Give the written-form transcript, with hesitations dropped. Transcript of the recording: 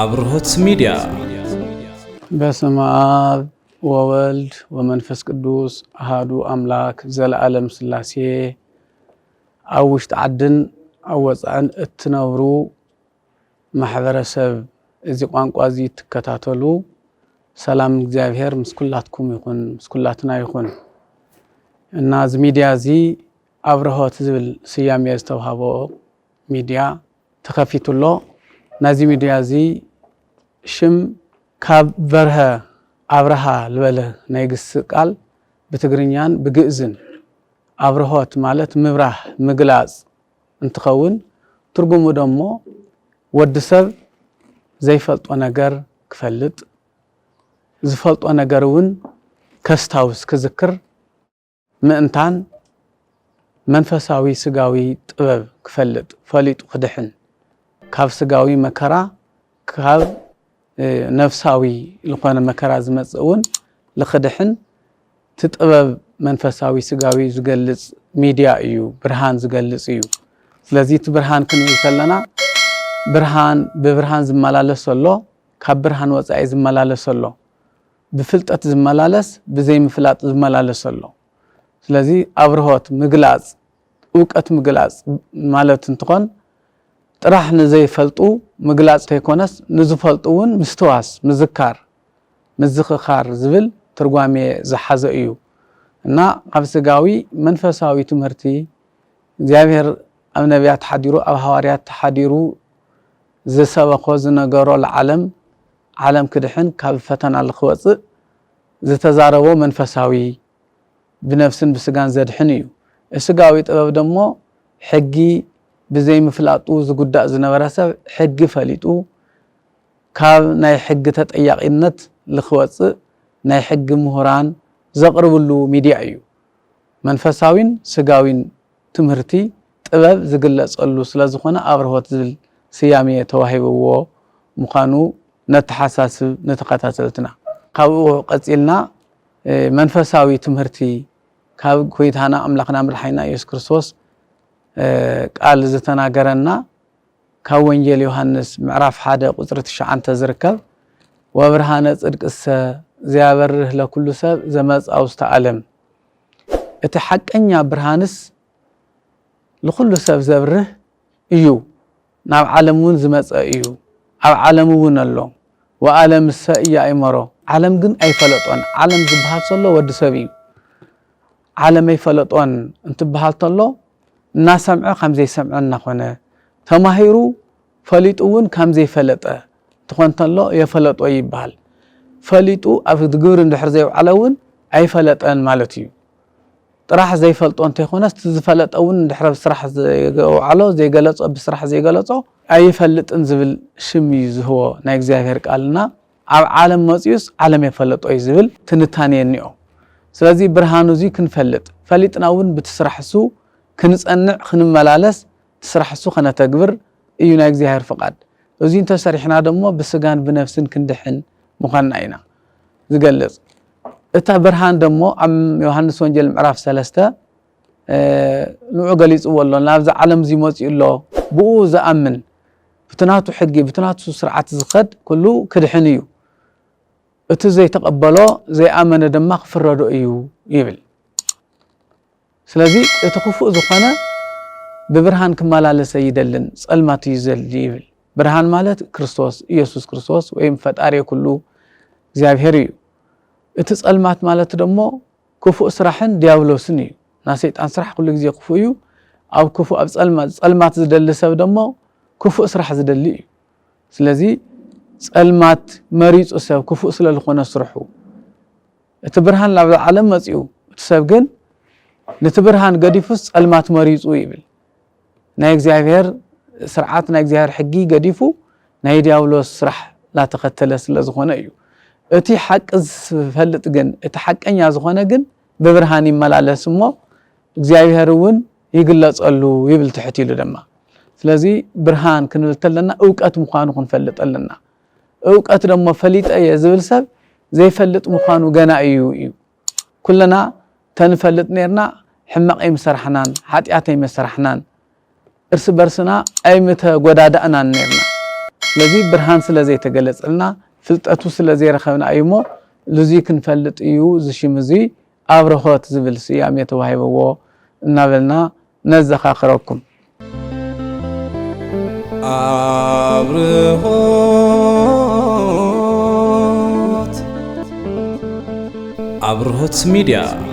አብርሆት ሚዲያ በስመ አብ ወወልድ ወመንፈስ ቅዱስ አሐዱ አምላክ ዘለዓለም ሥላሴ ኣብ ውሽጢ ዓድን ኣብ ወፃእን እትነብሩ ማሕበረሰብ እዚ ቋንቋ እዚ ትከታተሉ ሰላም እግዚአብሔር ምስ ኩላትኩም ይኹን ምስ ኩላትና ይኹን እና እዚ ሚድያ እዚ አብርሆት ዝብል ስያሜ ዝተውሃቦ ሚድያ ተከፊቱሎ ናዚ ሚድያ እዚ ሽም ካብ በርሀ አብርሃ ልበለ ናይ ግስ ቃል በትግርኛን በግዕዝን አብርሆት ማለት ምብራህ ምግላጽ እንትኸውን ትርጉሙ ደግሞ ወድሰብ ዘይፈልጦ ነገር ክፈልጥ ዝፈልጦ ነገርውን ከስታውስ ክዝክር ምእንታን መንፈሳዊ ስጋዊ ጥበብ ክፈልጥ ፈሊጡ ክድሕን ካብ ስጋዊ መከራ ካብ ነፍሳዊ ልኾነ መከራ ዝመጽውን ለኽድሕን ትጥበብ መንፈሳዊ ስጋዊ ዝገልጽ ሚድያ እዩ ብርሃን ዝገልጽ እዩ ስለዚህ ብርሃን ክንብል ከለና ብርሃን በብርሃን ዝመላለስ ዘሎ ካብ ብርሃን ወጻኢ ዝመላለስ ዘሎ ብፍልጠት ዝመላለስ ብዘይ ምፍላጥ ዝመላለስ ዘሎ ስለዚህ አብርሆት ምግላጽ ዕውቀት ምግላጽ ማለት እንትኾን ጥራሕ ንዘይፈልጡ ምግላጽ ተይኮነስ ንዝፈልጡውን ምስተዋስ ምዝካር ምዝኽኻር ዝብል ትርጓሜ ዝሓዘ እዩ እና ኣብ ስጋዊ መንፈሳዊ ትምህርቲ እግዚአብሔር ኣብ ነቢያት ተሓዲሩ ኣብ ሐዋርያት ተሓዲሩ ዝሰበኮ ዝነገሮ ለዓለም ዓለም ክድሕን ካብ ፈተና ልኽወፅእ ዝተዛረቦ መንፈሳዊ ብነፍስን ብስጋን ዘድሕን እዩ ስጋዊ ጥበብ ደሞ ሕጊ ብዘይ ምፍላጡ ዝጉዳእ ዝነበረ ሰብ ሕጊ ፈሊጡ ካብ ናይ ሕጊ ተጠያቂነት ልኽወፅእ ናይ ሕጊ ምሁራን ዘቅርብሉ ሚድያ እዩ መንፈሳዊን ስጋዊን ትምህርቲ ጥበብ ዝግለጸሉ ስለዝኾነ አብርሆት ዝብል ስያሜ ተዋሂብዎ ምዃኑ ነተሓሳስብ ነተኸታተልትና ካብኡ ቀጺልና መንፈሳዊ ትምህርቲ ካብ ኮይታና አምላኽና መድኃኒትና ኢየሱስ ክርስቶስ ቃል ዝተናገረና ካብ ወንጌል ዮሐንስ ምዕራፍ 1 ቁጥሪ 9 ዝርከብ ወብርሃነ ጽድቅሰ ዘያበርህ ለኩሉ ሰብ ዘመጽአው ውስተ ዓለም እቲ ሐቀኛ ብርሃንስ ለኩሉ ሰብ ዘብርህ እዩ ናብ ዓለሙን ዝመጸ እዩ ኣብ ዓለሙን ኣሎ ወዓለም ሰእያ አይመሮ ዓለም ግን አይፈለጦን ዓለም ዝበሃል ዘሎ ወዲ ሰብ እዩ ዓለም አይፈለጦን እንትበሃል ተሎ እናሰምዖ ከም ዘይሰምዖና ኾነ ተማሂሩ ፈሊጡውን ከም ዘይፈለጠ ትኾን ተሎ የፈለጦ ይባሃል ፈሊጡ ኣብ ግብር እንድሕር ዘይውዓለውን አይፈለጠን ማለት እዩ ጥራሕ ዘይፈልጦ እንተይኾነስ ዝፈለጠውን እንድሕር ስራሕ ዘይውዓሎ ዘይገለጾ ብስራሕ ዘይገለጾ አይፈልጥን ዝብል ሽም እዩ ዝህቦ ናይ እግዚአብሔር ቃልና ኣብ ዓለም መጽዩስ ዓለም የፈለጦ ዝብል ትንታኔ እንዮ ስለዚህ ብርሃኑ እዚ ክንፈልጥ ፈሊጥናውን ብትስራሕሱ ክንጸንዕ ክንመላለስ ትስራሕሱ ከነተግብር እዩ ናይ እግዚአብሔር ፍቃድ እዚ እንተሰሪሕና ደሞ ብስጋን ብነፍስን ክንድሕን ምዃንና ኢና ዝገልጽ እታ ብርሃን ደሞ ኣብ ዮሐንስ ወንጌል ምዕራፍ 3 ንዑ ገሊጽዎ ኣሎ ናብዛ ዓለም እዚ መጽኡሎ ብኡ ዝኣምን ብትናቱ ሕጊ ብትናቱ ስርዓት ዝኸድ ኩሉ ክድሕን እዩ እቲ ዘይተቀበሎ ዘይኣመነ ድማ ክፍረዶ እዩ ይብል ስለዚህ እቲ ክፉእ ዝኾነ ብብርሃን ክመላለስ ይደልን ጸልማት ይዘል ይብል ብርሃን ማለት ክርስቶስ ኢየሱስ ክርስቶስ ወይም ፈጣሪ ኩሉ እግዚአብሔር እዩ እቲ ጸልማት ማለት ደሞ ክፉእ ስራሕን ዲያብሎስን እዩ ና ሰይጣን ስራሕ ኩሉ ግዜ ክፉእ እዩ ኣብ ክፉእ ኣብ ጸልማት ዝደሊ ሰብ ደሞ ክፉእ ስራሕ ዝደሊ እዩ ስለዚህ ጸልማት መሪጹ ሰብ ክፉእ ስለልኾነ ስርሑ እቲ ብርሃን ናብ ዓለም መጽኡ እቲ ሰብ ግን ነቲ ብርሃን ገዲፉስ ጸልማት መሪጹ ይብል ናይ እግዚአብሔር ስርዓት ናይ እግዚአብሔር ሕጊ ገዲፉ ናይ ዲያብሎስ ስራሕ ላተኸተለ ስለዝኾነ እዩ እቲ ሐቅ ዝፈልጥ ግን እቲ ሐቀኛ ዝኾነ ግን በብርሃን ይመላለስ እሞ እግዚአብሔርን ይግለጸሉ ይብል ትሕቲሉ ደማ ስለዚህ ብርሃን ክንብል ተለና ዕውቀት ምዃኑ ክንፈልጥ ኣለና ዕውቀት ደሞ ፈሊጠ ዝብል ሰብ ዘይፈልጥ ምዃኑ ገና እዩ ኩለና ተንፈልጥ ነርና حمق أي مسرحنان حاتياتي مسرحنان إرس برسنا أي متى قدادأنا نيرنا لذي برهان سلازي تقلص لنا فلتأتو سلازي رخبنا أيمو لذي كنفلت إيو زشي مزي أبرهوت زبل سيامي توهيبو نابلنا نزخ آخركم أبرهوت ميديا